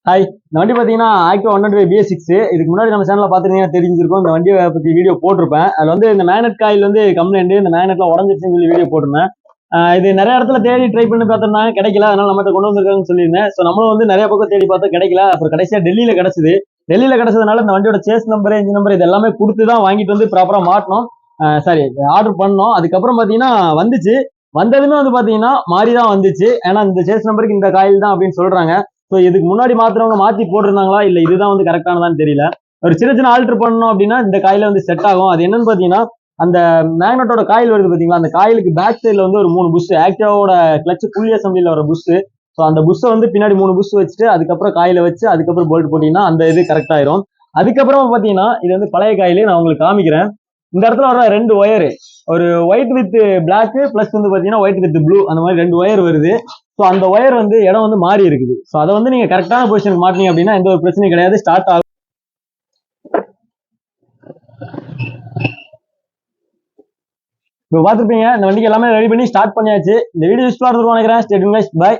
Hi. இந்த வண்டி பார்த்தீங்கன்னா ஆக்டிவா 125 BS6. இதுக்கு முன்னாடி நம்ம சேனல்ல பார்த்துருந்தீங்கன்னா தெரிஞ்சிருக்கும். இந்த வண்டியை பத்தி வீடியோ போட்டிருப்பேன். அதுல வந்து இந்த மேக்னெட் காயில் வந்து கம்ப்ளைண்ட், இந்த மேக்னெட்லாம் உடஞ்சிருச்சுன்னு சொல்லி வீடியோ போட்டிருந்தேன். இது நிறைய இடத்துல தேடி ட்ரை பண்ணி பார்த்திருந்தாங்க, கிடைக்கல. அதனால நம்மகிட்ட கொண்டு வந்திருக்காங்கன்னு சொல்லியிருந்தேன். ஸோ நம்மளும் வந்து நிறைய பக்கம் தேடி பார்த்தா கிடைக்கல. அப்புறம் கடைசியா டெல்லியில கிடைச்சது. டெல்லியில கிடைச்சதுனால இந்த வண்டியோட சேஸ் நம்பர், இன்ஜின் நம்பர் இது எல்லாமே கொடுத்து தான் வாங்கிட்டு வந்து ப்ராப்பரா மாட்டணும். சாரி, ஆர்டர் பண்ணோம். அதுக்கப்புறம் பார்த்தீங்கன்னா வந்துச்சு. வந்ததுமே வந்து பார்த்தீங்கன்னா மாறி தான் வந்துச்சு. ஏன்னா இந்த சேஸ் நம்பருக்கு இந்த காயில் தான் அப்படின்னு சொல்றாங்க. ஸோ இதுக்கு முன்னாடி மாத்துறவங்க மாத்தி போட்டிருந்தாங்களா இல்ல இதுதான் வந்து கரெக்டானதான்னு தெரியல. ஒரு சின்ன சின்ன ஆல்டர் பண்ணணும் அப்படின்னா இந்த காயில வந்து செட் ஆகும். அது என்னன்னு பாத்தீங்கன்னா, அந்த மேக்னெட்டோட காயில் வருது பாத்தீங்களா, அந்த காயிலுக்கு பேக் சைட்ல வந்து ஒரு 3 புஷ், ஆக்டிவாவோட கிளட்ச் புள்ளி அசம்பிளில வர புஷ். ஸோ அந்த புஷ்ஷை வந்து பின்னாடி 3 புஷ் வச்சுட்டு அதுக்கப்புறம் காயில வச்சு அதுக்கப்புறம் போல்ட் போட்டீங்கன்னா அந்த இது கரெக்ட் ஆயிரும். அதுக்கப்புறம் பாத்தீங்கன்னா இது வந்து பழைய காயில், நான் உங்களுக்கு காமிக்கிறேன். இந்த இடத்துல வர 2 ஒயரு, ஒரு ஒயிட் வித் பிளாக் பிளஸ் வந்து பாத்தீங்கன்னா ஒயிட் வித் ப்ளூ, அந்த மாதிரி 2 ஒயர் வருது. ஸோ அந்த ஒயர் வந்து இடம் வந்து மாறி இருக்குது. ஸோ அதை வந்து நீங்க கரெக்டான பொசிஷனுக்கு மாட்டீங்க அப்படின்னா எந்த ஒரு பிரச்சனையும் கிடையாது, ஸ்டார்ட் ஆகும். இப்போ பார்த்துருப்பீங்க, இந்த வண்டிக்கு எல்லாமே ரெடி பண்ணி ஸ்டார்ட் பண்ணியாச்சு. இந்த வீடியோ யூஸ்ஃபுல்லாக இருக்கும் நினைக்கிறேன். Stay tuned, by.